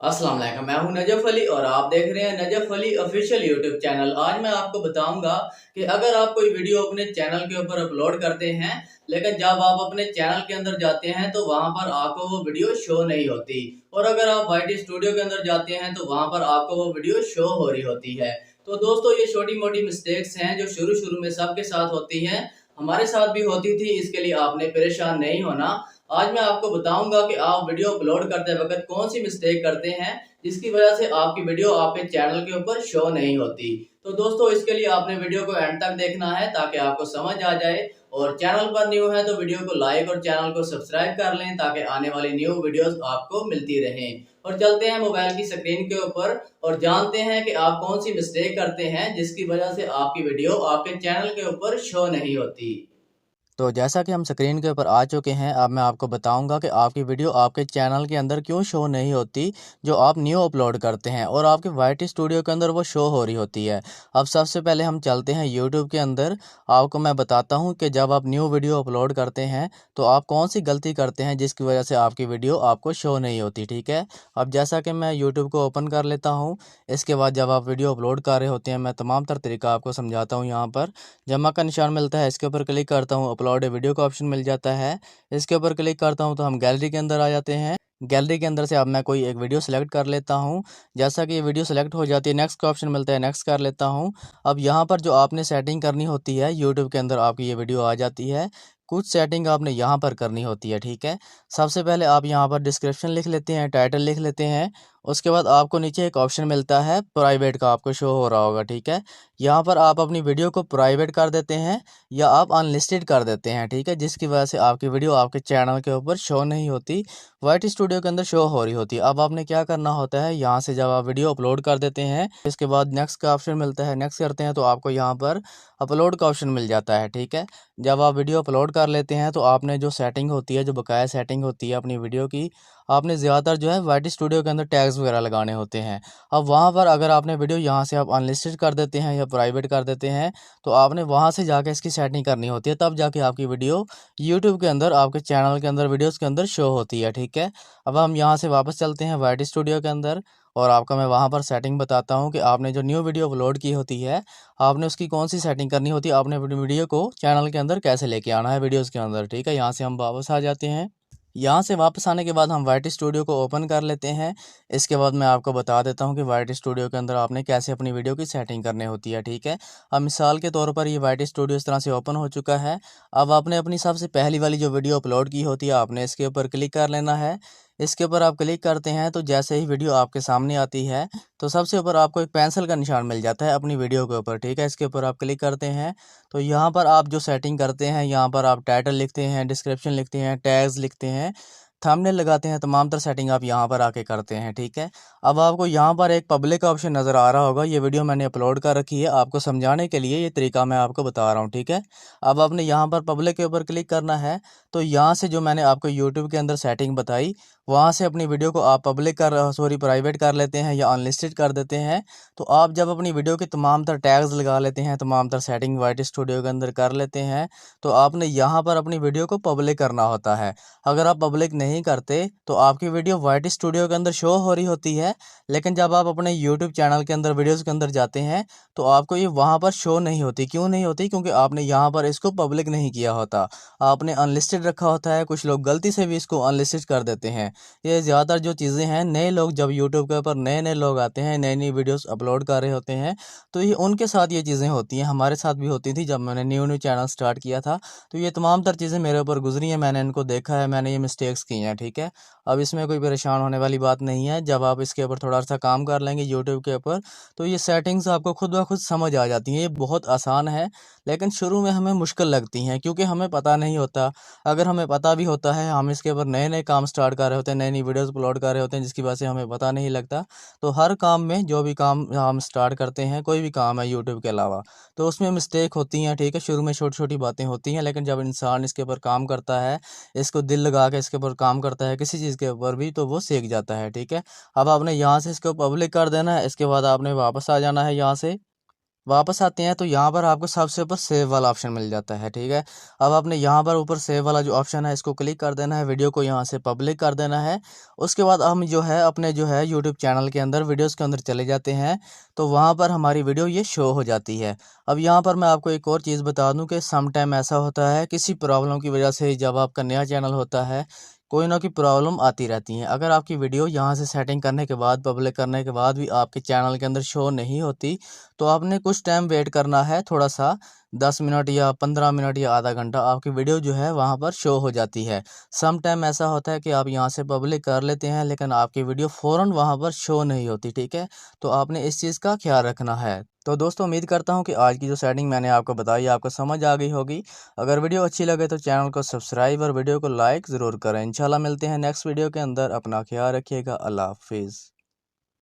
अस्सलाम वालेकुम, मैं हूं नजफ अली और आप देख रहे हैं Najaf Ali official YouTube channel. आज मैं आपको बताऊंगा कि अगर आप कोई वीडियो अपने चैनल के ऊपर अपलोड करते हैं, लेकिन जब आप अपने चैनल के अंदर जाते हैं तो वहां पर आपको वो वीडियो शो नहीं होती, और अगर आप वाईटी स्टूडियो के अंदर जाते हैं तो वहां पर आपको वो वीडियो शो हो रही होती है। तो दोस्तों, ये छोटी मोटी मिस्टेक्स हैं जो शुरू शुरू में सबके साथ होती हैं, हमारे साथ भी होती थी। इसके लिए आपने परेशान नहीं होना। आज मैं आपको बताऊंगा कि आप वीडियो अपलोड करते वक्त कौन सी मिस्टेक करते हैं जिसकी वजह से आपकी वीडियो आपके चैनल के ऊपर शो नहीं होती। तो दोस्तों, इसके लिए आपने वीडियो को एंड तक देखना है ताकि आपको समझ आ जाए। और चैनल पर न्यू है तो वीडियो को लाइक और चैनल को सब्सक्राइब कर लें ताकि आने वाली न्यू वीडियोस आपको मिलती रहें। और चलते हैं मोबाइल की स्क्रीन के ऊपर और जानते हैं कि आप कौन सी मिस्टेक करते हैं जिसकी वजह से आपकी वीडियो आपके चैनल के ऊपर शो नहीं होती। तो जैसा कि हम स्क्रीन के ऊपर आ चुके हैं, अब मैं आपको बताऊंगा कि आपकी वीडियो आपके चैनल के अंदर क्यों शो नहीं होती जो आप न्यू अपलोड करते हैं, और आपके वाईटी स्टूडियो के अंदर वो शो हो रही होती है। अब सबसे पहले हम चलते हैं यूट्यूब के अंदर। आपको मैं बताता हूं कि जब आप न्यू वीडियो अपलोड करते हैं तो आप कौन सी गलती करते हैं जिसकी वजह से आपकी वीडियो आपको शो नहीं होती। ठीक है, अब जैसा कि मैं यूट्यूब को ओपन कर लेता हूँ। इसके बाद जब आप वीडियो अपलोड कर रहे होते हैं, मैं तमाम तर तरीका आपको समझाता हूँ। यहाँ पर जमा का निशान मिलता है, इसके ऊपर क्लिक करता हूँ, अपलोड वीडियो का ऑप्शन मिल जाता है। इसके ऊपर क्लिक करता हूँ तो हम गैलरी के अंदर आ जाते हैं। गैलरी के अंदर से अब मैं कोई एक वीडियो सेलेक्ट कर लेता हूँ। जैसा कि ये वीडियो सेलेक्ट हो जाती है, नेक्स्ट का ऑप्शन मिलता है, नेक्स्ट कर लेता हूँ। अब यहाँ पर जो आपने सेटिंग करनी होती है, यूट्यूब के अंदर आपकी ये वीडियो आ जाती है। कुछ सेटिंग आपने यहाँ पर करनी होती है। ठीक है, सबसे पहले आप यहाँ पर डिस्क्रिप्शन लिख लेते हैं, टाइटल लिख लेते हैं। उसके बाद आपको नीचे एक ऑप्शन मिलता है प्राइवेट का, आपको शो हो रहा होगा। ठीक है, यहाँ पर आप अपनी वीडियो को प्राइवेट कर देते हैं या आप अनलिस्टेड कर देते हैं। ठीक है, जिसकी वजह से आपकी वीडियो आपके चैनल के ऊपर शो नहीं होती, वाईटी स्टूडियो के अंदर शो हो रही होती है। अब आपने क्या करना होता है, यहाँ से जब आप वीडियो अपलोड कर देते हैं, इसके बाद नेक्स्ट का ऑप्शन मिलता है, नेक्स्ट करते हैं तो आपको यहाँ पर अपलोड का ऑप्शन मिल जाता है। ठीक है, जब आप वीडियो अपलोड कर लेते हैं तो आपने जो सेटिंग होती है, जो बकाया सेटिंग होती है अपनी वीडियो की, आपने ज़्यादातर जो है वाईटी स्टूडियो के अंदर टैग्स वगैरह लगाने होते हैं। अब वहाँ पर अगर आपने वीडियो यहाँ से आप अनलिस्टेड कर देते हैं या प्राइवेट कर देते हैं, तो आपने वहाँ से जाके इसकी सेटिंग करनी होती है, तब जाके आपकी वीडियो यूट्यूब के अंदर आपके चैनल के अंदर वीडियोस के अंदर शो होती है। ठीक है, अब हम यहाँ से वापस चलते हैं वाईटी स्टूडियो के अंदर, और आपको मैं वहाँ पर सेटिंग बताता हूँ कि आपने जो न्यू वीडियो अपलोड की होती है, आपने उसकी कौन सी सेटिंग करनी होती है, आपने वीडियो को चैनल के अंदर कैसे लेके आना है वीडियोज़ के अंदर। ठीक है, यहाँ से हम वापस आ जाते हैं। यहाँ से वापस आने के बाद हम वाईटी स्टूडियो को ओपन कर लेते हैं। इसके बाद मैं आपको बता देता हूँ कि वाईटी स्टूडियो के अंदर आपने कैसे अपनी वीडियो की सेटिंग करनी होती है। ठीक है, अब मिसाल के तौर पर ये वाईटी स्टूडियो इस तरह से ओपन हो चुका है। अब आपने अपनी सबसे पहली वाली जो वीडियो अपलोड की होती है, आपने इसके ऊपर क्लिक कर लेना है। इसके ऊपर आप क्लिक करते हैं तो जैसे ही वीडियो आपके सामने आती है, तो सबसे ऊपर आपको एक पेंसिल का निशान मिल जाता है अपनी वीडियो के ऊपर। ठीक है, इसके ऊपर आप क्लिक करते हैं तो यहाँ पर आप जो सेटिंग करते हैं, यहाँ पर आप टाइटल लिखते हैं, डिस्क्रिप्शन लिखते हैं, टैग्स लिखते हैं, थंबनेल लगाते हैं, तमाम तर सेटिंग आप यहाँ पर आके करते हैं। ठीक है, अब आपको यहाँ पर एक पब्लिक का ऑप्शन नज़र आ रहा होगा। ये वीडियो मैंने अपलोड कर रखी है, आपको समझाने के लिए ये तरीका मैं आपको बता रहा हूँ। ठीक है, अब आपने यहाँ पर पब्लिक के ऊपर क्लिक करना है, तो यहाँ से जो मैंने आपको यूट्यूब के अंदर सेटिंग बताई, वहाँ से अपनी वीडियो को आप प्राइवेट कर लेते हैं या अनलिस्टेड कर देते हैं। तो आप जब अपनी वीडियो के तमाम तर टैग्स लगा लेते हैं, तमाम तर सेटिंग वाईटी स्टूडियो के अंदर कर लेते हैं, तो आपने यहाँ पर अपनी वीडियो को पब्लिक करना होता है। अगर आप पब्लिक नहीं करते तो आपकी वीडियो वाईटी स्टूडियो के अंदर शो हो रही होती है, लेकिन जब आप अपने यूट्यूब चैनल के अंदर वीडियोज़ के अंदर जाते हैं तो आपको ये वहाँ पर शो नहीं होती। क्यों नहीं होती? क्योंकि आपने यहाँ पर इसको पब्लिक नहीं किया होता, आपने अनलिस्टेड रखा होता है। कुछ लोग गलती से भी इसको अनलिस्टेड कर देते हैं। ये ज़्यादातर जो चीज़ें हैं, नए लोग जब यूट्यूब के ऊपर नए नए लोग आते हैं, नई नई वीडियोस अपलोड कर रहे होते हैं, तो ये उनके साथ ये चीज़ें होती हैं। हमारे साथ भी होती थी जब मैंने न्यू न्यू चैनल स्टार्ट किया था, तो ये तमाम तर चीज़ें मेरे ऊपर गुजरी हैं, मैंने इनको देखा है, मैंने ये मिस्टेक्स की हैं। ठीक है, अब इसमें कोई परेशान होने वाली बात नहीं है। जब आप इसके ऊपर थोड़ा सा काम कर लेंगे यूट्यूब के ऊपर, तो ये सेटिंग्स आपको खुद ब खुद समझ आ जाती हैं। ये बहुत आसान है, लेकिन शुरू में हमें मुश्किल लगती हैं क्योंकि हमें पता नहीं होता। अगर हमें पता भी होता है, हम इसके ऊपर नए नए काम स्टार्ट कर रहे होते हैं, नई नई वीडियोस अपलोड कर रहे होते हैं, जिसकी वजह से हमें पता नहीं लगता। तो हर काम में, जो भी काम हम स्टार्ट करते हैं, कोई भी काम है यूट्यूब के अलावा, तो उसमें मिस्टेक होती हैं। ठीक है, शुरू में छोटी छोटी बातें होती हैं, लेकिन जब इंसान इसके ऊपर काम करता है, इसको दिल लगा के इसके ऊपर काम करता है किसी चीज़ के ऊपर भी, तो वो सीख जाता है। ठीक है, अब आपने यहाँ से इसको पब्लिक कर देना है। इसके बाद आपने वापस आ जाना है यहाँ से। वापस आते हैं तो यहाँ पर आपको सबसे ऊपर सेव वाला ऑप्शन मिल जाता है। ठीक है, अब आपने यहाँ पर ऊपर सेव वाला जो ऑप्शन है इसको क्लिक कर देना है, वीडियो को यहाँ से पब्लिक कर देना है। उसके बाद हम जो है अपने जो है यूट्यूब चैनल के अंदर वीडियोस के अंदर चले जाते हैं, तो वहाँ पर हमारी वीडियो ये शो हो जाती है। अब यहाँ पर मैं आपको एक और चीज़ बता दूँ कि सम टाइम ऐसा होता है किसी प्रॉब्लम की वजह से जब आपका नया चैनल होता है कोई ना कोई प्रॉब्लम आती रहती है। अगर आपकी वीडियो यहाँ से सेटिंग करने के बाद पब्लिक करने के बाद भी आपके चैनल के अंदर शो नहीं होती, तो आपने कुछ टाइम वेट करना है, थोड़ा सा 10 मिनट या 15 मिनट या आधा घंटा आपकी वीडियो जो है वहाँ पर शो हो जाती है। सम टाइम ऐसा होता है कि आप यहाँ से पब्लिक कर लेते हैं लेकिन आपकी वीडियो फ़ौरन वहाँ पर शो नहीं होती। ठीक है, तो आपने इस चीज़ का ख्याल रखना है। तो दोस्तों उम्मीद करता हूँ कि आज की जो सेटिंग मैंने आपको बताई आपको समझ आ गई होगी। अगर वीडियो अच्छी लगे तो चैनल को सब्सक्राइब और वीडियो को लाइक ज़रूर करें। इंशाल्लाह मिलते हैं नेक्स्ट वीडियो के अंदर। अपना ख्याल रखिएगा। अल्लाह हाफिज़।